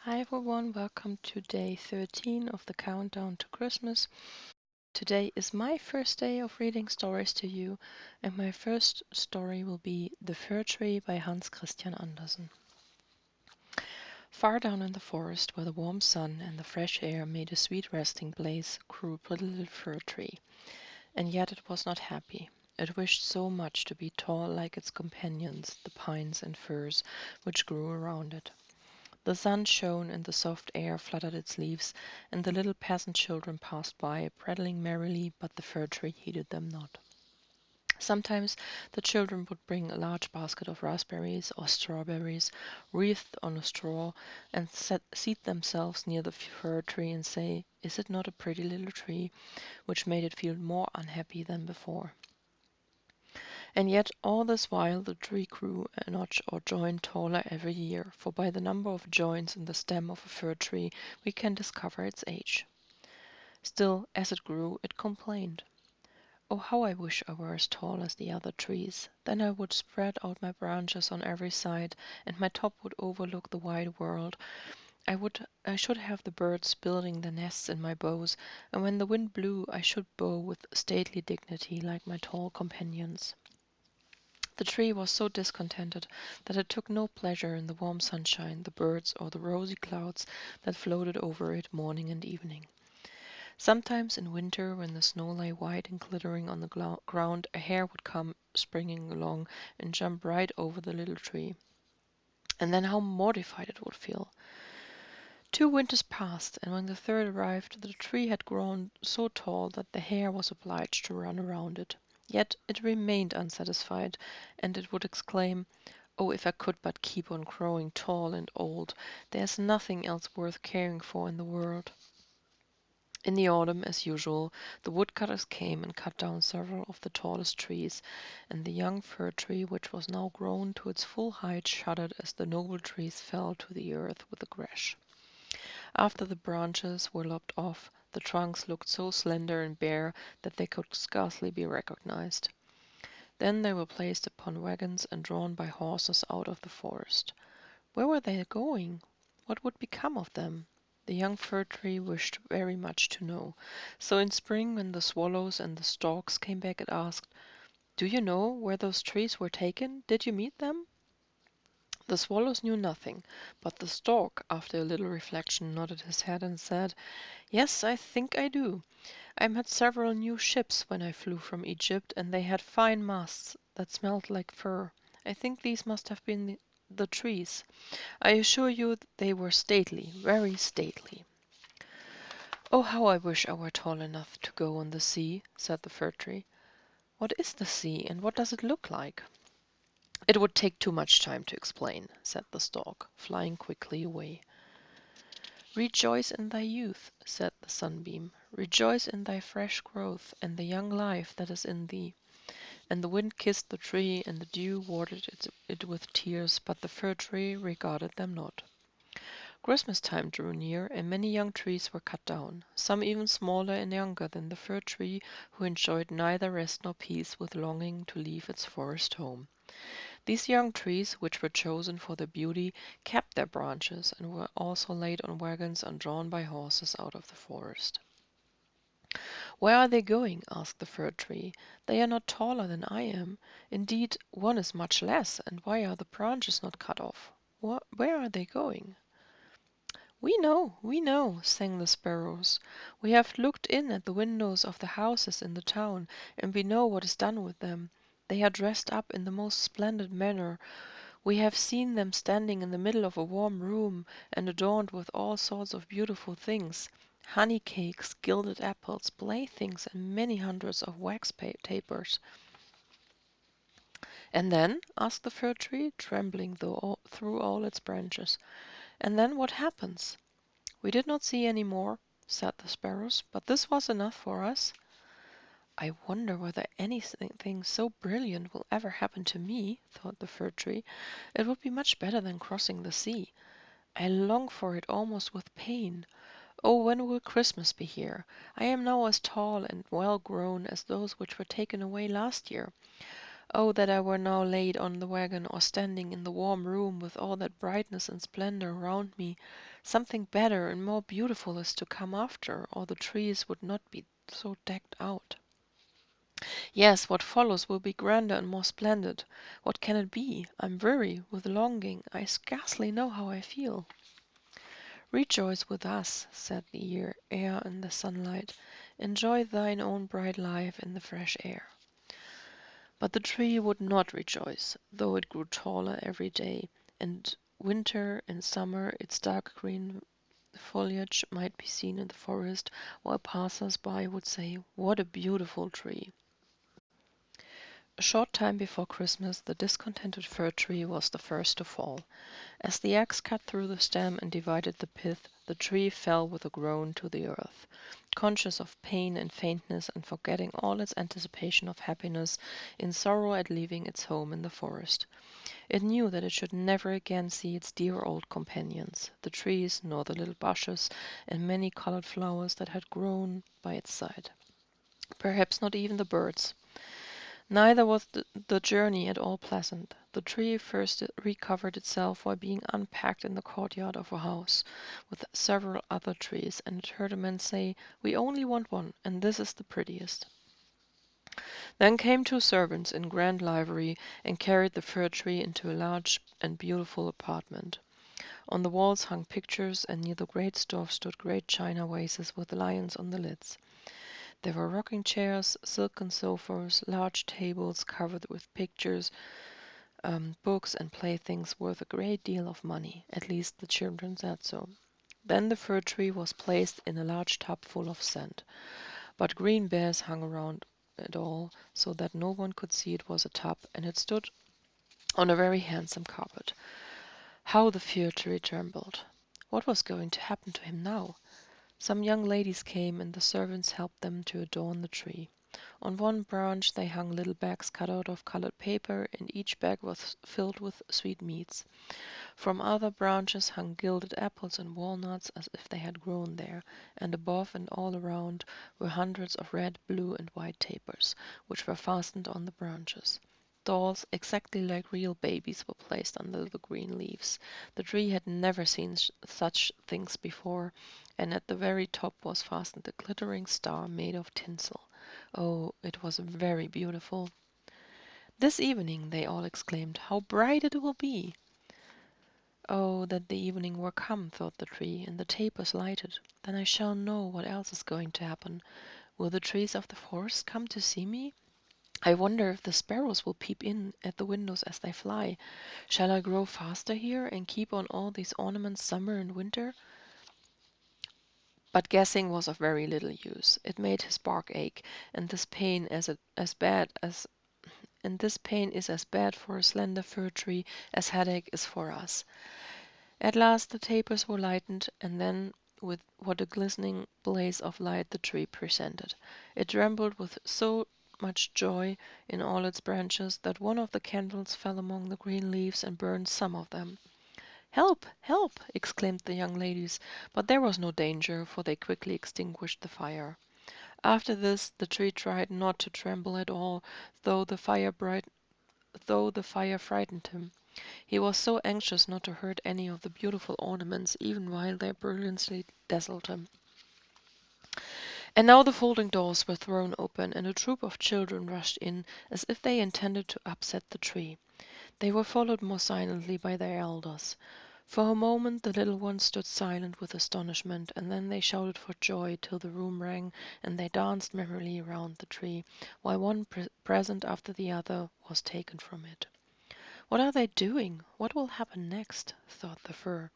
Hi everyone, welcome to day 13 of the countdown to Christmas. Today is my first day of reading stories to you, and my first story will be The Fir Tree by Hans Christian Andersen. Far down in the forest, where the warm sun and the fresh air made a sweet resting place, grew a pretty little fir tree. And yet it was not happy. It wished so much to be tall like its companions, the pines and firs which grew around it. The sun shone and the soft air fluttered its leaves, and the little peasant children passed by, prattling merrily, but the fir tree heeded them not. Sometimes the children would bring a large basket of raspberries or strawberries, wreathed on a straw, and seat themselves near the fir tree and say, "Is it not a pretty little tree?" which made it feel more unhappy than before. And yet all this while the tree grew a notch or joint taller every year, for by the number of joints in the stem of a fir tree we can discover its age. Still, as it grew, it complained. "Oh, how I wish I were as tall as the other trees! Then I would spread out my branches on every side, and my top would overlook the wide world. I should have the birds building their nests in my boughs, and when the wind blew I should bow with stately dignity like my tall companions." The tree was so discontented that it took no pleasure in the warm sunshine, the birds, or the rosy clouds that floated over it morning and evening. Sometimes in winter, when the snow lay white and glittering on the ground, a hare would come springing along and jump right over the little tree. And then how mortified it would feel! 2 winters passed, and when the third arrived, the tree had grown so tall that the hare was obliged to run around it. Yet it remained unsatisfied, and it would exclaim, "Oh, if I could but keep on growing tall and old! There's nothing else worth caring for in the world." In the autumn, as usual, the woodcutters came and cut down several of the tallest trees, and the young fir tree, which was now grown to its full height, shuddered as the noble trees fell to the earth with a crash. After the branches were lopped off, the trunks looked so slender and bare that they could scarcely be recognized. Then they were placed upon wagons and drawn by horses out of the forest. Where were they going? What would become of them? The young fir tree wished very much to know. So in spring, when the swallows and the storks came back, it asked, "Do you know where those trees were taken? Did you meet them?" The swallows knew nothing, but the stork, after a little reflection, nodded his head and said, "Yes, I think I do. I met several new ships when I flew from Egypt, and they had fine masts that smelled like fir. I think these must have been the trees. I assure you they were stately, very stately." "Oh, how I wish I were tall enough to go on the sea," said the fir tree. "What is the sea, and what does it look like?" "It would take too much time to explain," said the stork, flying quickly away. "Rejoice in thy youth," said the sunbeam. "Rejoice in thy fresh growth, and the young life that is in thee." And the wind kissed the tree, and the dew watered it with tears, but the fir tree regarded them not. Christmas time drew near, and many young trees were cut down, some even smaller and younger than the fir tree, who enjoyed neither rest nor peace with longing to leave its forest home. These young trees, which were chosen for their beauty, kept their branches, and were also laid on wagons and drawn by horses out of the forest. "Where are they going?" asked the fir tree. "They are not taller than I am. Indeed, one is much less, and why are the branches not cut off? Where are they going?" We know," sang the sparrows. "We have looked in at the windows of the houses in the town, and we know what is done with them. They are dressed up in the most splendid manner. We have seen them standing in the middle of a warm room, and adorned with all sorts of beautiful things: honey cakes, gilded apples, playthings, and many hundreds of wax tapers." "And then?" asked the fir tree, trembling through all its branches. "And then what happens?" "We did not see any more," said the sparrows, "but this was enough for us." "I wonder whether anything so brilliant will ever happen to me," thought the fir tree. "It would be much better than crossing the sea. I long for it almost with pain. Oh, when will Christmas be here? I am now as tall and well grown as those which were taken away last year. Oh, that I were now laid on the wagon, or standing in the warm room with all that brightness and splendor around me. Something better and more beautiful is to come after, or the trees would not be so decked out. Yes, what follows will be grander and more splendid. What can it be? I'm weary with longing. I scarcely know how I feel. Rejoice with us, said the air in the sunlight. Enjoy thine own bright life in the fresh air. But the tree would not rejoice, though it grew taller every day, and winter and summer its dark green foliage might be seen in the forest, while passers-by would say, "What a beautiful tree!" A short time before Christmas, the discontented fir tree was the first to fall. As the axe cut through the stem and divided the pith, the tree fell with a groan to the earth. Conscious of pain and faintness, and forgetting all its anticipation of happiness in sorrow at leaving its home in the forest, it knew that it should never again see its dear old companions, the trees, nor the little bushes and many-colored flowers that had grown by its side. Perhaps not even the birds. Neither was the journey at all pleasant. The tree first recovered itself while being unpacked in the courtyard of a house, with several other trees, and it heard a man say, "We only want one, and this is the prettiest." Then came two servants in grand livery, and carried the fir tree into a large and beautiful apartment. On the walls hung pictures, and near the great stove stood great china vases with lions on the lids. There were rocking chairs, silken sofas, large tables covered with pictures, books and playthings worth a great deal of money. At least the children said so. Then the fir tree was placed in a large tub full of sand. But green bairs hung around it all, so that no one could see it was a tub, and it stood on a very handsome carpet. How the fir tree trembled! What was going to happen to him now? Some young ladies came, and the servants helped them to adorn the tree. On one branch they hung little bags cut out of colored paper, and each bag was filled with sweetmeats. From other branches hung gilded apples and walnuts as if they had grown there, and above and all around were hundreds of red, blue, and white tapers, which were fastened on the branches. Dolls, exactly like real babies, were placed under the green leaves. The tree had never seen such things before, and at the very top was fastened a glittering star made of tinsel. Oh, it was very beautiful. "This evening," they all exclaimed, "how bright it will be!" "Oh, that the evening were come," thought the tree, "and the tapers lighted. Then I shall know what else is going to happen. Will the trees of the forest come to see me? I wonder if the sparrows will peep in at the windows as they fly. Shall I grow faster here, and keep on all these ornaments summer and winter?" But guessing was of very little use. It made his bark ache, and this pain is as bad for a slender fir tree as headache is for us. At last the tapers were lightened, and then with what a glistening blaze of light the tree presented! It trembled with so much joy in all its branches that one of the candles fell among the green leaves and burned some of them. "Help! Help!" exclaimed the young ladies, but there was no danger, for they quickly extinguished the fire. After this the tree tried not to tremble at all, though the fire frightened him. He was so anxious not to hurt any of the beautiful ornaments, even while their brilliancy dazzled him. And now the folding doors were thrown open, and a troop of children rushed in, as if they intended to upset the tree. They were followed more silently by their elders. For a moment the little ones stood silent with astonishment, and then they shouted for joy till the room rang, and they danced merrily around the tree, while one present after the other was taken from it. "What are they doing? What will happen next?" thought the fir.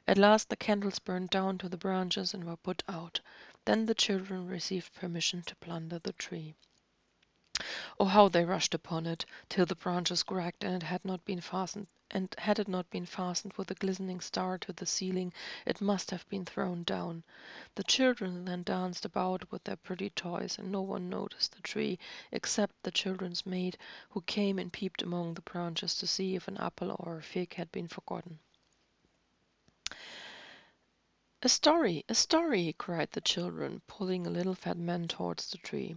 At last the candles burned down to the branches and were put out. Then the children received permission to plunder the tree. Oh, how they rushed upon it, till the branches cracked, and had it not been fastened with a glistening star to the ceiling, it must have been thrown down. The children then danced about with their pretty toys, and no one noticed the tree, except the children's maid, who came and peeped among the branches to see if an apple or a fig had been forgotten. "A story! A story!" cried the children, pulling a little fat man towards the tree.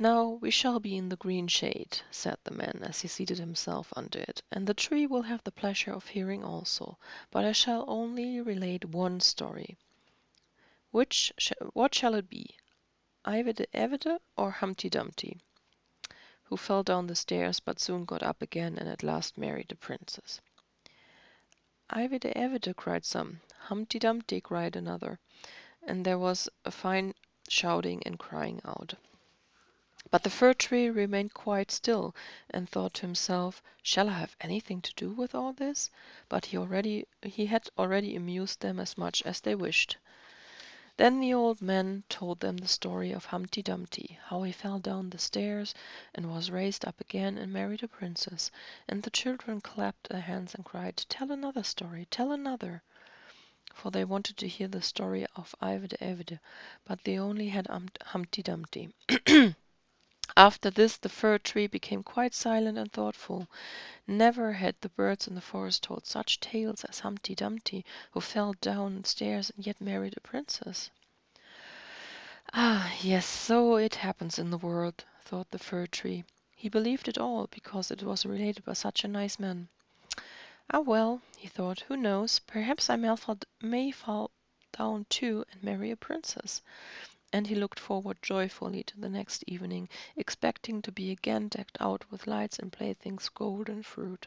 Now we shall be in the green shade, said the man as he seated himself under it, and the tree will have the pleasure of hearing also, but I shall only relate one story. What shall it be, Ivede the Avede or Humpty Dumpty, who fell down the stairs but soon got up again and at last married the princess? Ivede Avede, cried some. Humpty Dumpty, cried another, and there was a fine shouting and crying out. But the fir tree remained quite still, and thought to himself, "Shall I have anything to do with all this?" But he had already amused them as much as they wished. Then the old man told them the story of Humpty Dumpty, how he fell down the stairs and was raised up again and married a princess, and the children clapped their hands and cried, "Tell another story, tell another," for they wanted to hear the story of Ivede Avede, but they only had Humpty Dumpty. After this the fir tree became quite silent and thoughtful. Never had the birds in the forest told such tales as Humpty Dumpty, who fell down stairs and yet married a princess. Ah, yes, so it happens in the world, thought the fir tree. He believed it all because it was related by such a nice man. Ah well, he thought, who knows, perhaps I may fall down too and marry a princess. And he looked forward joyfully to the next evening, expecting to be again decked out with lights and playthings, gold and fruit.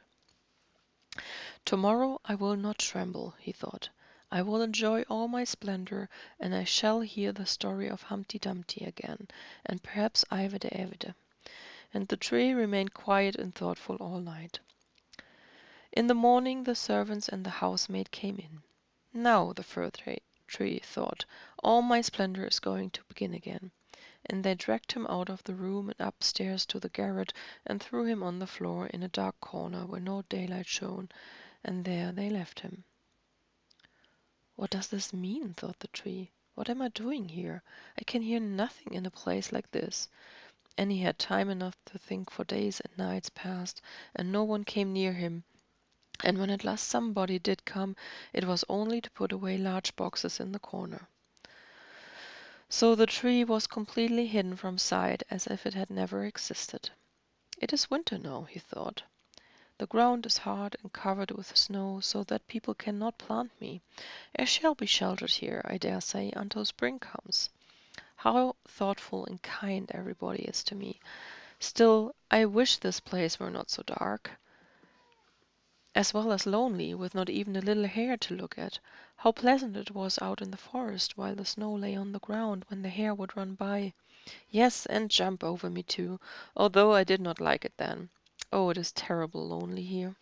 Tomorrow I will not tremble, he thought. I will enjoy all my splendor, and I shall hear the story of Humpty Dumpty again, and perhaps Ivede Avede. And the tree remained quiet and thoughtful all night. In the morning the servants and the housemaid came in. Now, the fir tree thought, all my splendor is going to begin again. And they dragged him out of the room and upstairs to the garret, and threw him on the floor in a dark corner where no daylight shone, and there they left him. What does this mean? Thought the tree. What am I doing here? I can hear nothing in a place like this. And he had time enough to think, for days and nights passed, and no one came near him. And when at last somebody did come, it was only to put away large boxes in the corner. So the tree was completely hidden from sight, as if it had never existed. It is winter now, he thought. The ground is hard and covered with snow, so that people cannot plant me. I shall be sheltered here, I dare say, until spring comes. How thoughtful and kind everybody is to me. Still, I wish this place were not so dark, as well as lonely, with not even a little hare to look at. How pleasant it was out in the forest, while the snow lay on the ground, when the hare would run by. Yes, and jump over me too, although I did not like it then. Oh, it is terrible lonely here.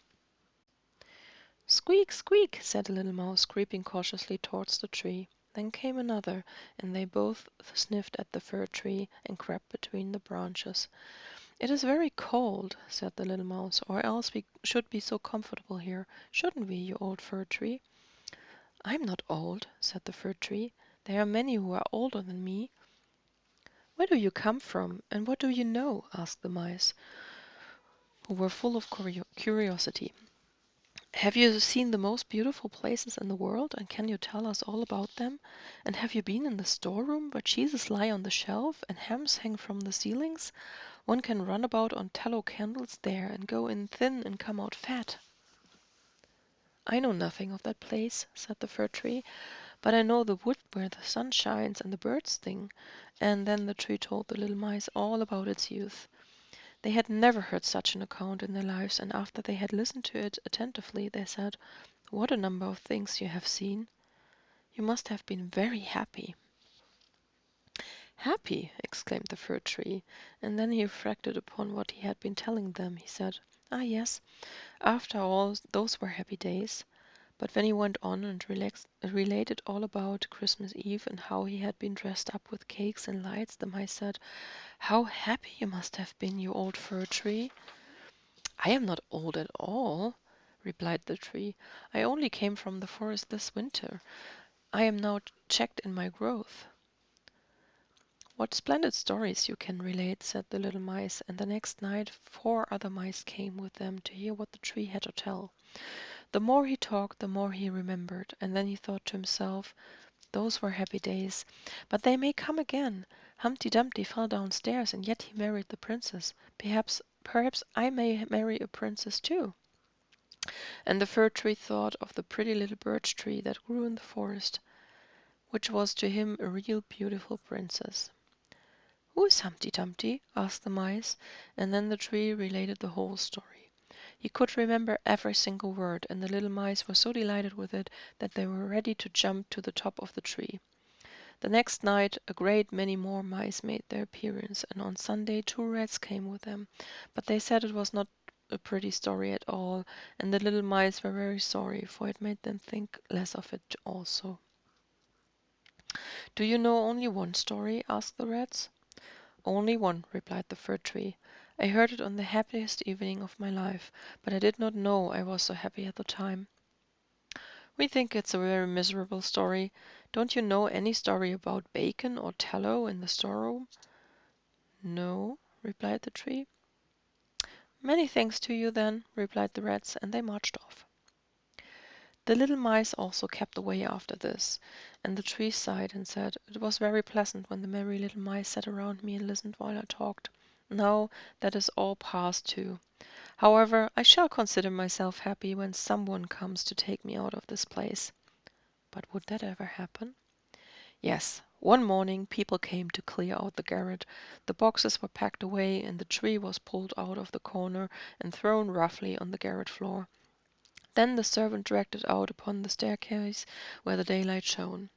Squeak, squeak, said a little mouse, creeping cautiously towards the tree. Then came another, and they both sniffed at the fir tree and crept between the branches. It is very cold, said the little mouse, or else we should be so comfortable here, shouldn't we, you old fir tree? I'm not old, said the fir tree. There are many who are older than me. Where do you come from, and what do you know? Asked the mice, who were full of curiosity. Have you seen the most beautiful places in the world, and can you tell us all about them? And have you been in the storeroom where cheeses lie on the shelf and hams hang from the ceilings? One can run about on tallow candles there, and go in thin and come out fat. I know nothing of that place, said the fir tree, but I know the wood where the sun shines and the birds sing. And then the tree told the little mice all about its youth. They had never heard such an account in their lives, and after they had listened to it attentively, they said, "What a number of things you have seen! You must have been very happy." "Happy!" exclaimed the fir tree, and then he reflected upon what he had been telling them. He said, "Ah, yes, after all, those were happy days." But when he went on and related all about Christmas Eve and how he had been dressed up with cakes and lights, the mice said, "How happy you must have been, you old fir tree!" "I am not old at all," replied the tree. "I only came from the forest this winter. I am now checked in my growth." "What splendid stories you can relate," said the little mice, and the next night 4 other mice came with them to hear what the tree had to tell. The more he talked, the more he remembered, and then he thought to himself, Those were happy days. But they may come again. Humpty Dumpty fell downstairs, and yet he married the princess. Perhaps I may marry a princess too. And the fir tree thought of the pretty little birch tree that grew in the forest, which was to him a real beautiful princess. "Who is Humpty Dumpty?" asked the mice, and then the tree related the whole story. He could remember every single word, and the little mice were so delighted with it that they were ready to jump to the top of the tree. The next night a great many more mice made their appearance, and on Sunday 2 rats came with them, but they said it was not a pretty story at all, and the little mice were very sorry, for it made them think less of it also. "Do you know only one story?" asked the rats. "Only one," replied the fir tree. "I heard it on the happiest evening of my life, but I did not know I was so happy at the time." "We think it's a very miserable story. Don't you know any story about bacon or tallow in the storeroom?" "No," replied the tree. "Many thanks to you, then," replied the rats, and they marched off. The little mice also kept away after this, and the tree sighed and said, "It was very pleasant when the merry little mice sat around me and listened while I talked. Now that is all past too. However, I shall consider myself happy when someone comes to take me out of this place." But would that ever happen? Yes, one morning people came to clear out the garret. The boxes were packed away, and the tree was pulled out of the corner and thrown roughly on the garret floor. Then the servant dragged it out upon the staircase where the daylight shone.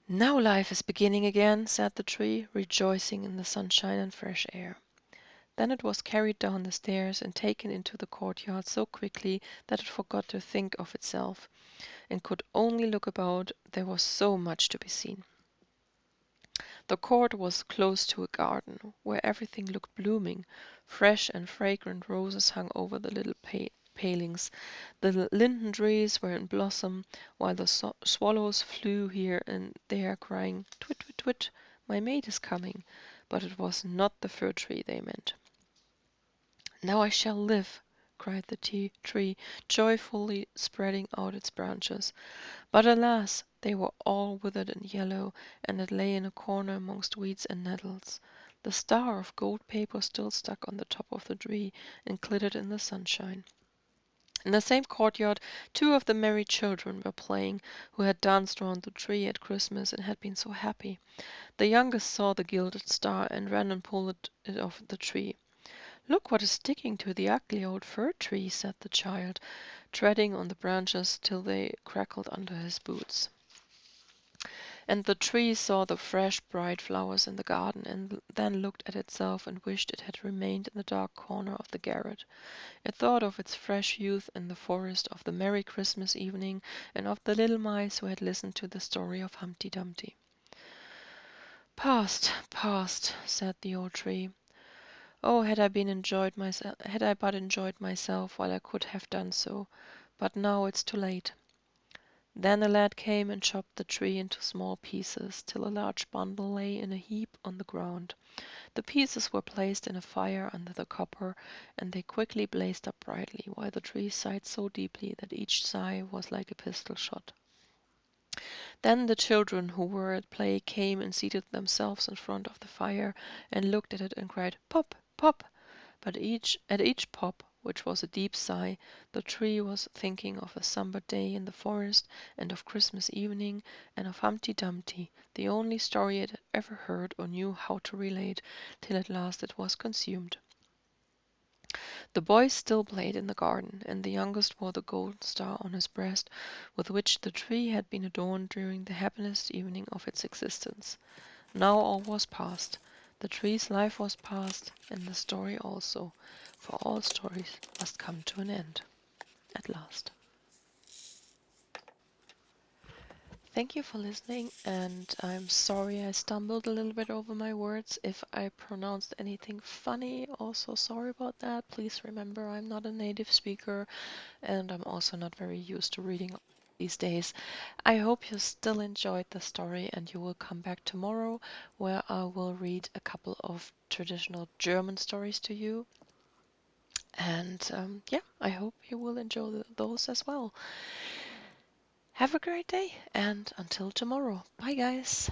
"Now life is beginning again," said the tree, rejoicing in the sunshine and fresh air. Then it was carried down the stairs and taken into the courtyard so quickly that it forgot to think of itself, and could only look about, there was so much to be seen. The court was close to a garden, where everything looked blooming. Fresh and fragrant roses hung over the little palings. The linden trees were in blossom, while the swallows flew here and there, crying, "Twit, twit, twit, my mate is coming." But it was not the fir tree they meant. "Now I shall live!" cried the tree, joyfully spreading out its branches. But alas! they were all withered and yellow, and it lay in a corner amongst weeds and nettles. The star of gold paper still stuck on the top of the tree and glittered in the sunshine. In the same courtyard 2 of the merry children were playing, who had danced round the tree at Christmas and had been so happy. The youngest saw the gilded star and ran and pulled it off the tree. "Look what is sticking to the ugly old fir tree," said the child, treading on the branches till they crackled under his boots. And the tree saw the fresh, bright flowers in the garden, and then looked at itself and wished it had remained in the dark corner of the garret. It thought of its fresh youth in the forest, of the merry Christmas evening, and of the little mice who had listened to the story of Humpty Dumpty. "Past, past," said the old tree. "Oh, had I but enjoyed myself while I could have done so! But now it's too late." Then a lad came and chopped the tree into small pieces, till a large bundle lay in a heap on the ground. The pieces were placed in a fire under the copper, and they quickly blazed up brightly, while the tree sighed so deeply that each sigh was like a pistol shot. Then the children who were at play came and seated themselves in front of the fire, and looked at it and cried, "Pop! Pop!" But at each pop, which was a deep sigh, the tree was thinking of a somber day in the forest, and of Christmas evening, and of Humpty Dumpty, the only story it had ever heard or knew how to relate, till at last it was consumed. The boys still played in the garden, and the youngest wore the golden star on his breast, with which the tree had been adorned during the happiest evening of its existence. Now all was past. The tree's life was past, and the story also, for all stories must come to an end, at last. Thank you for listening, and I'm sorry I stumbled a little bit over my words. If I pronounced anything funny, also sorry about that. Please remember I'm not a native speaker, and I'm also not very used to reading these days. I hope you still enjoyed the story, and you will come back tomorrow, where I will read a couple of traditional German stories to you. And yeah, I hope you will enjoy those as well. Have a great day, and until tomorrow. Bye, guys.